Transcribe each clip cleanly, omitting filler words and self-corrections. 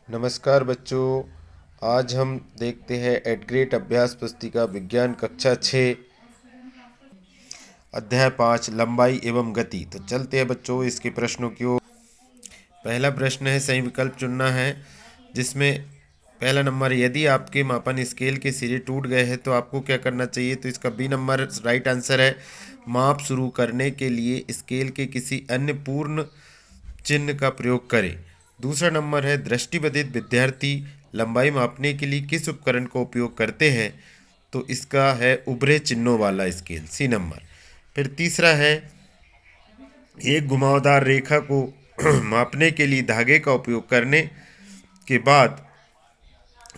नमस्कार बच्चों। आज हम देखते हैं एट ग्रेट अभ्यास पुस्तिका विज्ञान कक्षा 6 अध्याय 5 लंबाई एवं गति। तो चलते हैं बच्चों इसके प्रश्नों की ओर। पहला प्रश्न है, सही विकल्प चुनना है, जिसमें पहला नंबर, यदि आपके मापन स्केल के सिरे टूट गए हैं तो आपको क्या करना चाहिए। तो इसका बी नंबर राइट आंसर है। माप शुरू करने के लिए स्केल के किसी अन्य पूर्ण चिन्ह का प्रयोग करें। दूसरा नंबर है, दृष्टिबाधित विद्यार्थी लंबाई मापने के लिए किस उपकरण का उपयोग करते हैं। तो इसका है उभरे चिन्हों वाला स्केल, सी नंबर। फिर तीसरा है, एक घुमावदार रेखा को मापने के लिए धागे का उपयोग करने के बाद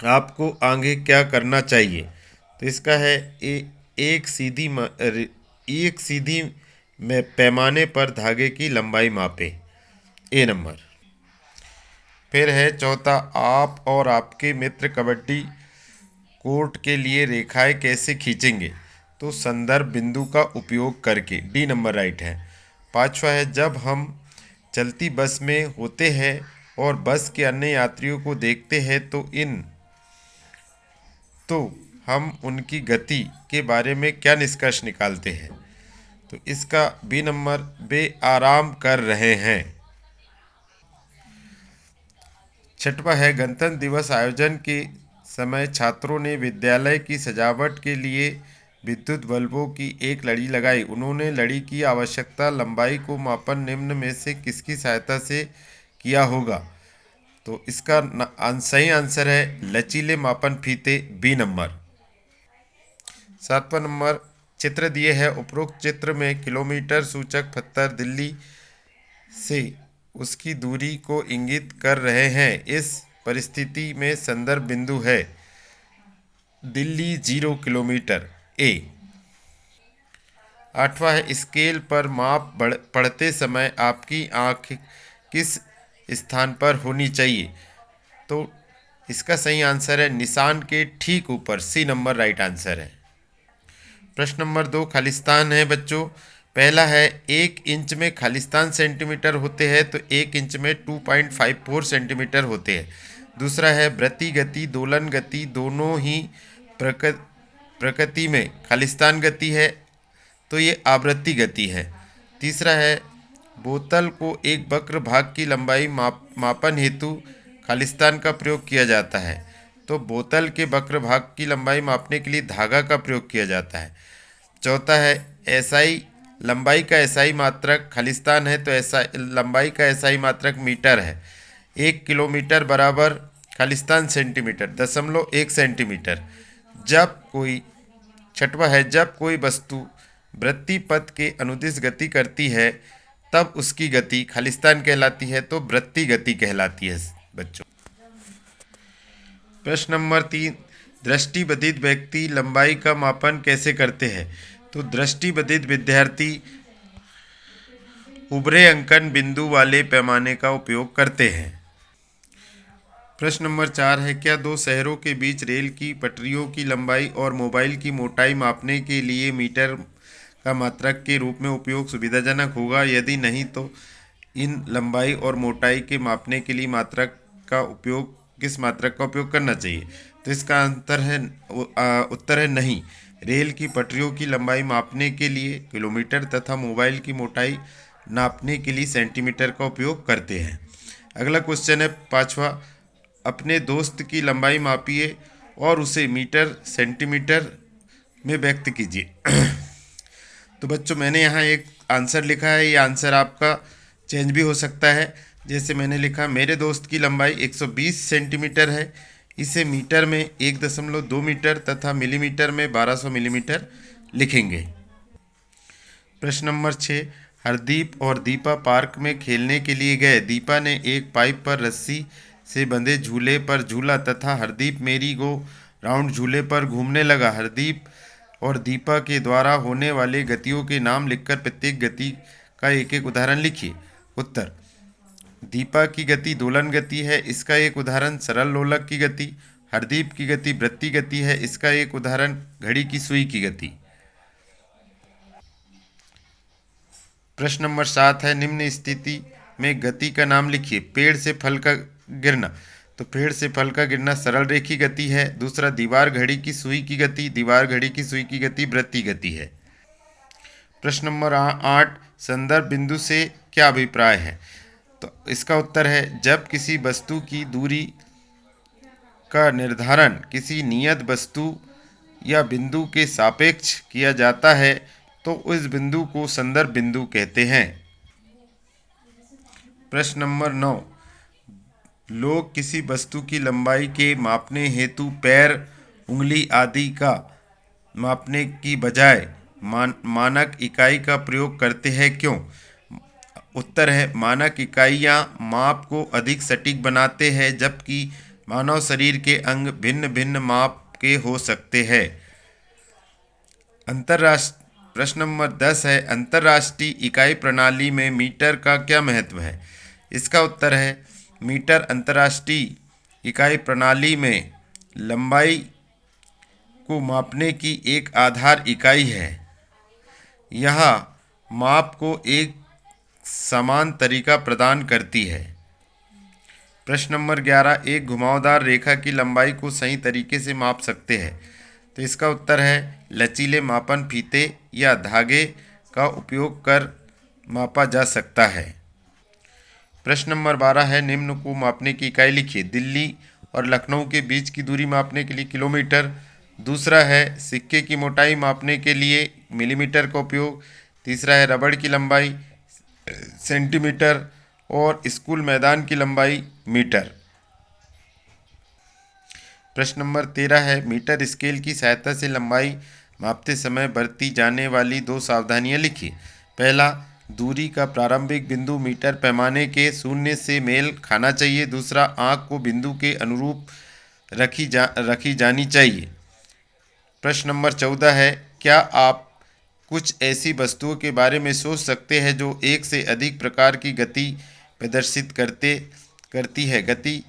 आपको आगे क्या करना चाहिए। तो इसका है एक सीधी एक सीधी में पैमाने पर धागे की लंबाई मापें, ए नंबर। फिर है चौथा, आप और आपके मित्र कबड्डी कोर्ट के लिए रेखाएं कैसे खींचेंगे। तो संदर्भ बिंदु का उपयोग करके, डी नंबर राइट है। पांचवा है, जब हम चलती बस में होते हैं और बस के अन्य यात्रियों को देखते हैं तो हम उनकी गति के बारे में क्या निष्कर्ष निकालते हैं। तो इसका बी नंबर, वे आराम कर रहे हैं। छठवां है, गणतंत्र दिवस आयोजन के समय छात्रों ने विद्यालय की सजावट के लिए विद्युत बल्बों की एक लड़ी लगाई। उन्होंने लड़ी की आवश्यकता लंबाई को मापन निम्न में से किसकी सहायता से किया होगा। तो इसका सही आंसर है लचीले मापन फीते, बी नंबर। सातवां नंबर, चित्र दिए है, उपरोक्त चित्र में किलोमीटर सूचक पत्थर दिल्ली से उसकी दूरी को इंगित कर रहे हैं। इस परिस्थिति में संदर्भ बिंदु है दिल्ली 0 किलोमीटर, ए। आठवां है, स्केल पर माप पढ़ते समय आपकी आंख किस स्थान पर होनी चाहिए। तो इसका सही आंसर है निशान के ठीक ऊपर, सी नंबर राइट आंसर है। प्रश्न नंबर 2 खालिस्तान है बच्चों। पहला है, 1 इंच में खालिस्तान सेंटीमीटर होते हैं तो 1 इंच में 2.54 सेंटीमीटर होते हैं। दूसरा है, वृत्ति गति दोलन गति दोनों ही प्रकृति में खालिस्तान गति है तो ये आवृत्ति गति है। तीसरा है, बोतल को एक वक्र भाग की लंबाई मापन हेतु खालिस्तान का प्रयोग किया जाता है। तो बोतल के वक्र भाग की लंबाई मापने के लिए धागा का प्रयोग किया जाता है। चौथा है, एसआई लंबाई का एसआई मात्रक खालिस्तान है तो लंबाई का एसआई मात्रक मीटर है। 1 किलोमीटर बराबर खालिस्तान सेंटीमीटर 0.1 सेंटीमीटर। जब कोई छठवा है, जब कोई वस्तु वृत्ति पथ के अनुदिश गति करती है तब उसकी गति खालिस्तान कहलाती है तो वृत्ति गति कहलाती है बच्चों। प्रश्न नंबर 3, दृष्टिबाधित व्यक्ति लंबाई का मापन कैसे करते हैं। तो दृष्टिबाधित विद्यार्थी उभरे अंकन बिंदु वाले पैमाने का उपयोग करते हैं। प्रश्न नंबर 4 है, क्या दो शहरों के बीच रेल की पटरियों की लंबाई और मोबाइल की मोटाई मापने के लिए मीटर का मात्रक के रूप में उपयोग सुविधाजनक होगा। यदि नहीं तो इन लंबाई और मोटाई के मापने के लिए किस मात्रक का उपयोग करना चाहिए। तो इसका उत्तर है नहीं। रेल की पटरियों की लंबाई मापने के लिए किलोमीटर तथा मोबाइल की मोटाई नापने के लिए सेंटीमीटर का उपयोग करते हैं। अगला क्वेश्चन है 5वां, अपने दोस्त की लंबाई मापिए और उसे मीटर सेंटीमीटर में व्यक्त कीजिए। तो बच्चों मैंने यहाँ एक आंसर लिखा है, ये आंसर आपका चेंज भी हो सकता है। जैसे मैंने लिखा, मेरे दोस्त की लंबाई 120 सेंटीमीटर है, इसे मीटर में 1.2 मीटर तथा मिलीमीटर में 1200 मिलीमीटर लिखेंगे। प्रश्न नंबर 6, हरदीप और दीपा पार्क में खेलने के लिए गए। दीपा ने एक पाइप पर रस्सी से बंधे झूले पर झूला तथा हरदीप मेरी गो राउंड झूले पर घूमने लगा। हरदीप और दीपा के द्वारा होने वाले गतियों के नाम लिखकर प्रत्येक गति का एक एक उदाहरण लिखिए। उत्तर, दीपा की गति दोलन गति है, इसका एक उदाहरण सरल लोलक की गति। हरदीप की गति वृत्ति गति है, इसका एक उदाहरण घड़ी की सुई की गति। प्रश्न नंबर 7 है, निम्न स्थिति में गति का नाम लिखिए। पेड़ से फल का गिरना। तो पेड़ से फल का गिरना सरल रेखी गति है। दूसरा, दीवार घड़ी की सुई की गति, दीवार घड़ी की सुई की गति वृत्तीय गति है। प्रश्न नंबर 8, संदर्भ बिंदु से क्या अभिप्राय है? तो इसका उत्तर है, जब किसी वस्तु की दूरी का निर्धारण किसी नियत वस्तु या बिंदु के सापेक्ष किया जाता है तो उस बिंदु को संदर्भ बिंदु कहते हैं। प्रश्न नंबर 9, लोग किसी वस्तु की लंबाई के मापने हेतु पैर, उंगली आदि का मापने की बजाय मानक इकाई का प्रयोग करते हैं, क्यों? उत्तर है, मानक इकाइयाँ माप को अधिक सटीक बनाते हैं, जबकि मानव शरीर के अंग भिन्न भिन्न माप के हो सकते हैं। प्रश्न नंबर 10 है, अंतर्राष्ट्रीय इकाई प्रणाली में मीटर का क्या महत्व है? इसका उत्तर है, मीटर अंतर्राष्ट्रीय इकाई प्रणाली में लंबाई को मापने की एक आधार इकाई है। यह माप को एक समान तरीका प्रदान करती है। प्रश्न नंबर 11, एक घुमावदार रेखा की लंबाई को सही तरीके से माप सकते हैं। तो इसका उत्तर है, लचीले मापन फीते या धागे का उपयोग कर मापा जा सकता है। प्रश्न नंबर 12 है, निम्न को मापने की इकाई लिखिए। दिल्ली और लखनऊ के बीच की दूरी मापने के लिए किलोमीटर। दूसरा है, सिक्के की मोटाई मापने के लिए मिलीमीटर का उपयोग। तीसरा है, रबड़ की लंबाई सेंटीमीटर और स्कूल मैदान की लंबाई मीटर। प्रश्न नंबर 13 है, मीटर स्केल की सहायता से लंबाई मापते समय बरती जाने वाली 2 सावधानियां लिखिए। पहला, दूरी का प्रारंभिक बिंदु मीटर पैमाने के 0 से मेल खाना चाहिए। दूसरा, आंख को बिंदु के अनुरूप रखी जानी चाहिए। प्रश्न नंबर 14 है, क्या आप कुछ ऐसी वस्तुओं के बारे में सोच सकते हैं जो एक से अधिक प्रकार की गति प्रदर्शित करती है? गति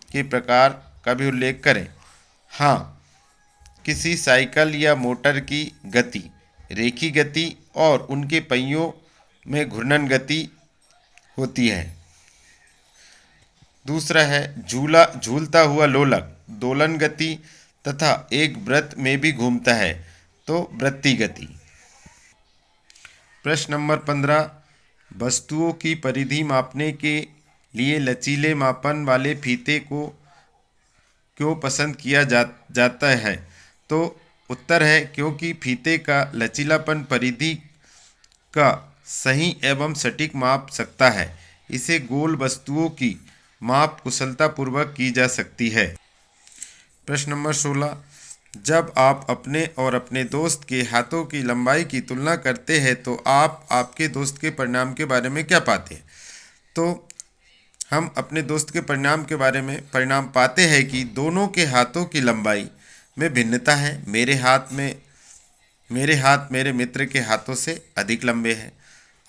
के प्रकार का भी उल्लेख करें। हाँ, किसी साइकिल या मोटर की गति, रेखी गति और उनके पहियों में घूर्णन गति होती है। दूसरा है, झूलता हुआ लोलक दोलन गति तथा एक वृत्त में भी घूमता है, तो वृत्तीय गति। प्रश्न नंबर 15, वस्तुओं की परिधि मापने के लिए लचीले मापन वाले फीते को क्यों पसंद किया जाता है? तो उत्तर है, क्योंकि फीते का लचीलापन परिधि का सही एवं सटीक माप सकता है। इसे गोल वस्तुओं की माप कुशलतापूर्वक की जा सकती है। प्रश्न नंबर 16, जब आप अपने और अपने दोस्त के हाथों की लंबाई की तुलना करते हैं तो आप आपके दोस्त के परिणाम के बारे में क्या पाते हैं? तो हम अपने दोस्त के परिणाम पाते हैं कि दोनों के हाथों की लंबाई में भिन्नता है। मेरे हाथ मेरे मित्र के हाथों से अधिक लंबे हैं।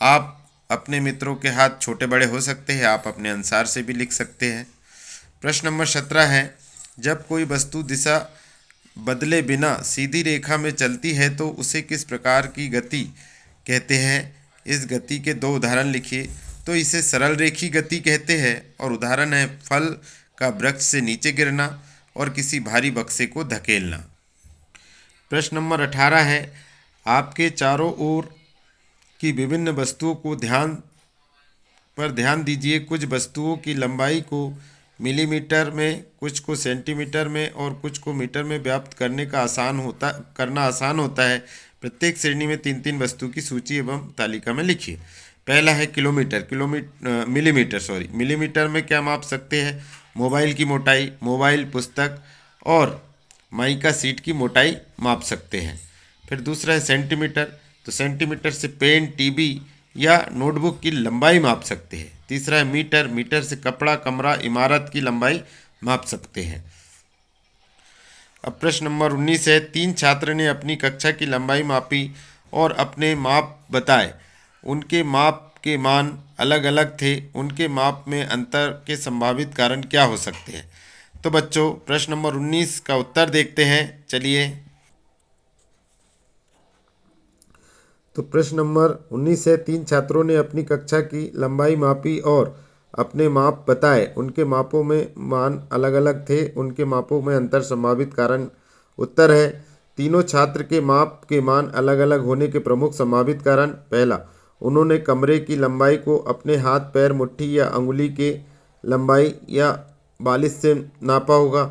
आप अपने मित्रों के हाथ छोटे बड़े हो सकते हैं, आप अपने अनुसार से भी लिख सकते हैं। प्रश्न नंबर 17 है, जब कोई वस्तु दिशा बदले बिना सीधी रेखा में चलती है तो उसे किस प्रकार की गति कहते हैं? इस गति के 2 उदाहरण लिखिए। तो इसे सरल रेखी गति कहते हैं और उदाहरण है, फल का वृक्ष से नीचे गिरना और किसी भारी बक्से को धकेलना। प्रश्न नंबर 18 है, आपके चारों ओर की विभिन्न वस्तुओं को ध्यान दीजिए। कुछ वस्तुओं की लंबाई को मिलीमीटर में, कुछ को सेंटीमीटर में और कुछ को मीटर में व्याप्त करना आसान होता है। प्रत्येक श्रेणी में 3-3 वस्तु की सूची एवं तालिका में लिखिए। पहला है मिलीमीटर में क्या माप सकते हैं? मोबाइल की मोटाई, मोबाइल, पुस्तक और माइका सीट की मोटाई माप सकते हैं। फिर दूसरा है सेंटीमीटर, तो सेंटीमीटर से पेन, टीवी या नोटबुक की लंबाई माप सकते हैं। तीसरा है मीटर से कपड़ा, कमरा, इमारत की लंबाई माप सकते हैं। अब प्रश्न नंबर 19 है, 3 छात्र ने अपनी कक्षा की लंबाई मापी और अपने माप बताए। उनके माप के मान अलग अलग थे। उनके माप में अंतर के संभावित कारण क्या हो सकते हैं? तो बच्चों, प्रश्न नंबर 19 का उत्तर देखते हैं। चलिए, तो प्रश्न नंबर 19 है, 3 छात्रों ने अपनी कक्षा की लंबाई मापी और अपने माप बताए। उनके मापों में मान अलग अलग थे, उनके मापों में अंतर संभावित कारण। उत्तर है, तीनों छात्र के माप के मान अलग अलग होने के प्रमुख संभावित कारण। पहला, उन्होंने कमरे की लंबाई को अपने हाथ, पैर, मुट्ठी या अंगुली के लंबाई या बालिश से नापा होगा।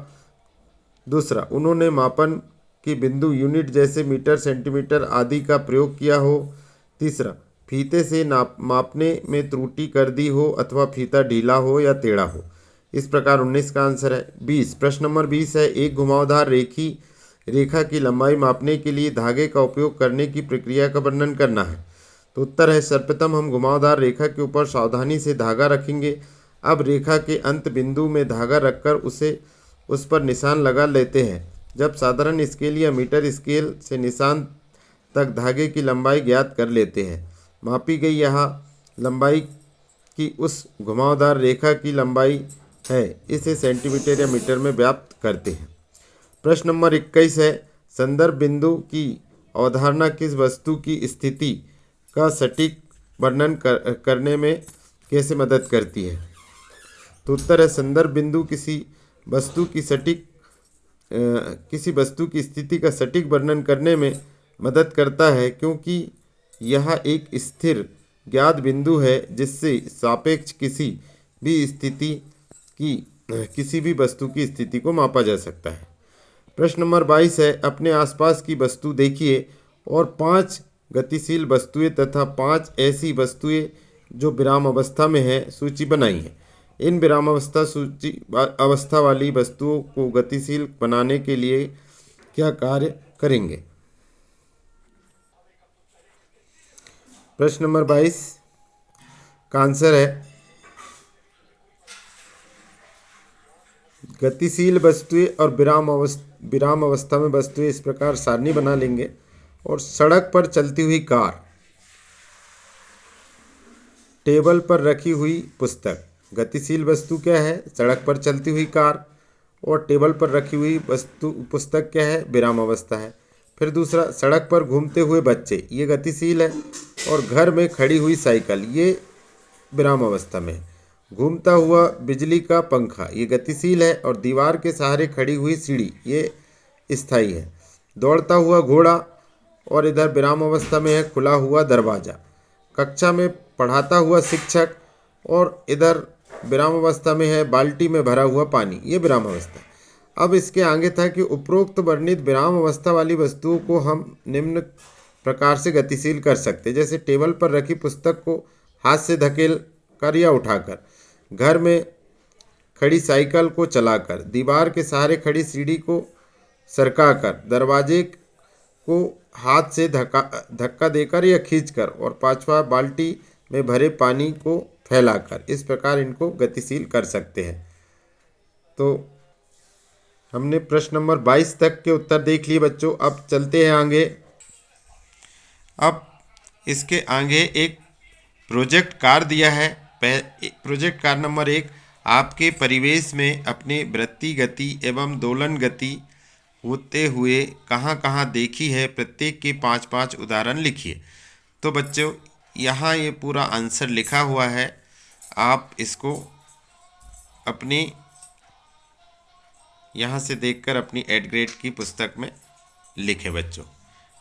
दूसरा, उन्होंने मापन की बिंदु यूनिट जैसे मीटर, सेंटीमीटर आदि का प्रयोग किया हो। तीसरा, फीते से मापने में त्रुटि कर दी हो अथवा फीता ढीला हो या टेढ़ा हो। इस प्रकार 19 का आंसर है। 20, प्रश्न नंबर 20 है, एक घुमावदार रेखा की लंबाई मापने के लिए धागे का उपयोग करने की प्रक्रिया का वर्णन करना है। तो उत्तर है, सर्वप्रथम हम घुमावदार रेखा के ऊपर सावधानी से धागा रखेंगे। अब रेखा के अंत बिंदु में धागा रखकर उस पर निशान लगा लेते हैं। जब साधारण स्केल या मीटर स्केल से निशान तक धागे की लंबाई ज्ञात कर लेते हैं। मापी गई यहाँ लंबाई की उस घुमावदार रेखा की लंबाई है, इसे सेंटीमीटर या मीटर में व्याप्त करते हैं। प्रश्न नंबर 21 है, संदर्भ बिंदु की अवधारणा किस वस्तु की स्थिति का सटीक वर्णन करने में कैसे मदद करती है। तो उत्तर है, संदर्भ बिंदु किसी वस्तु की स्थिति का सटीक वर्णन करने में मदद करता है, क्योंकि यह एक स्थिर ज्ञात बिंदु है जिससे सापेक्ष किसी भी वस्तु की स्थिति को मापा जा सकता है। प्रश्न नंबर 22 है, अपने आसपास की वस्तु देखिए और 5 गतिशील वस्तुएं तथा 5 ऐसी वस्तुएं जो विराम अवस्था में है सूची बनाई है। इन विराम अवस्था वाली वस्तुओं को गतिशील बनाने के लिए क्या कार्य करेंगे। प्रश्न नंबर 22 का आंसर है, गतिशील वस्तुएं और विराम अवस्था में वस्तुएं इस प्रकार सारणी बना लेंगे। और सड़क पर चलती हुई कार, टेबल पर रखी हुई पुस्तक। गतिशील वस्तु क्या है, सड़क पर चलती हुई कार, और टेबल पर रखी हुई पुस्तक क्या है, विराम अवस्था है। फिर दूसरा, सड़क पर घूमते हुए बच्चे, ये गतिशील है। और घर में खड़ी हुई साइकिल, ये विराम अवस्था में है। घूमता हुआ बिजली का पंखा, ये गतिशील है। और दीवार के सहारे खड़ी हुई सीढ़ी, ये स्थायी है। दौड़ता हुआ घोड़ा, और इधर विराम अवस्था में है खुला हुआ दरवाज़ा। कक्षा में पढ़ाता हुआ शिक्षक, और इधर विराम अवस्था में है बाल्टी में भरा हुआ पानी, ये विराम अवस्था। अब इसके आगे था कि उपरोक्त वर्णित विराम अवस्था वाली वस्तुओं को हम निम्न प्रकार से गतिशील कर सकते, जैसे टेबल पर रखी पुस्तक को हाथ से धकेल कर या उठाकर, घर में खड़ी साइकिल को चलाकर, दीवार के सहारे खड़ी सीढ़ी को सरकाकर, दरवाजे को हाथ से धक्का देकर या खींचकर, और पांचवा, बाल्टी में भरे पानी को फैलाकर। इस प्रकार इनको गतिशील कर सकते हैं। तो हमने प्रश्न नंबर 22 तक के उत्तर देख लिए बच्चों। अब चलते हैं आगे। अब इसके आगे एक प्रोजेक्ट कार्य दिया है। प्रोजेक्ट कार्य नंबर 1, आपके परिवेश में अपने वृत्ति गति एवं दोलन गति होते हुए कहाँ कहाँ देखी है, प्रत्येक के 5-5 उदाहरण लिखिए। तो बच्चों, यहाँ ये पूरा आंसर लिखा हुआ है, आप इसको अपनी यहाँ से देखकर अपनी 8th ग्रेड की पुस्तक में लिखें बच्चों।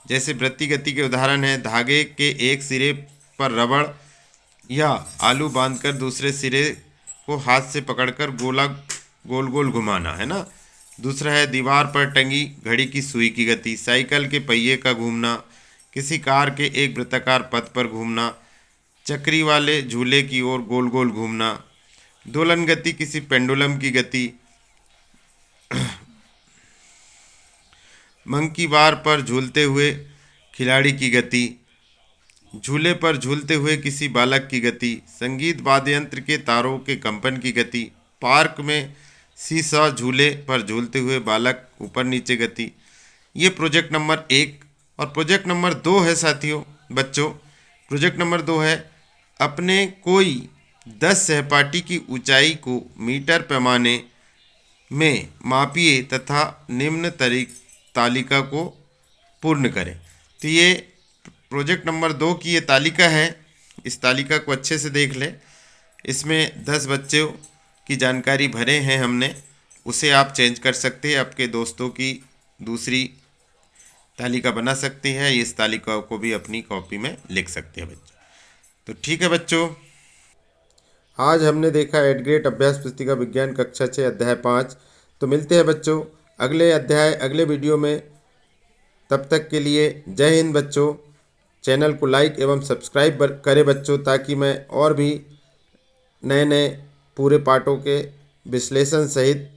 जैसे वृत्ति गति के उदाहरण है, धागे के एक सिरे पर रबड़ या आलू बांधकर दूसरे सिरे को हाथ से पकड़कर गोल गोल घुमाना, है ना। दूसरा है, दीवार पर टंगी घड़ी की सुई की गति, साइकिल के पहिए का घूमना, किसी कार के एक वृत्ताकार पथ पर घूमना, चक्री वाले झूले की ओर गोल गोल घूमना, दोलन गति किसी पेंडुलम की गति, मंकी बार पर झूलते हुए खिलाड़ी की गति, झूले पर झूलते हुए किसी बालक की गति, संगीत वाद्य यंत्र के तारों के कंपन की गति, पार्क में सीसॉ झूले पर झूलते हुए बालक ऊपर नीचे गति। ये प्रोजेक्ट नंबर 1। और प्रोजेक्ट नंबर 2 है साथियों बच्चों, प्रोजेक्ट नंबर 2 है, अपने कोई 10 सहपाठी की ऊंचाई को मीटर पैमाने में मापिए तथा निम्न तालिका को पूर्ण करें। तो ये प्रोजेक्ट नंबर 2 की ये तालिका है, इस तालिका को अच्छे से देख लें। इसमें 10 बच्चों की जानकारी भरे हैं हमने, उसे आप चेंज कर सकते हैं, आपके दोस्तों की दूसरी तालिका बना सकते हैं, इस तालिका को भी अपनी कॉपी में लिख सकते हैं बच्चों। तो ठीक है बच्चों, आज हमने देखा एट ग्रेड अभ्यास पुस्तिका विज्ञान कक्षा 6 अध्याय 5। तो मिलते हैं बच्चों अगले अध्याय अगले वीडियो में। तब तक के लिए जय हिंद बच्चों। चैनल को लाइक एवं सब्सक्राइब करें बच्चों, ताकि मैं और भी नए नए पूरे पाठों के विश्लेषण सहित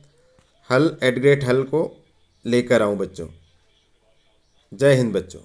हल एट ग्रेड हल को लेकर आऊँ बच्चों। जय हिंद बच्चों।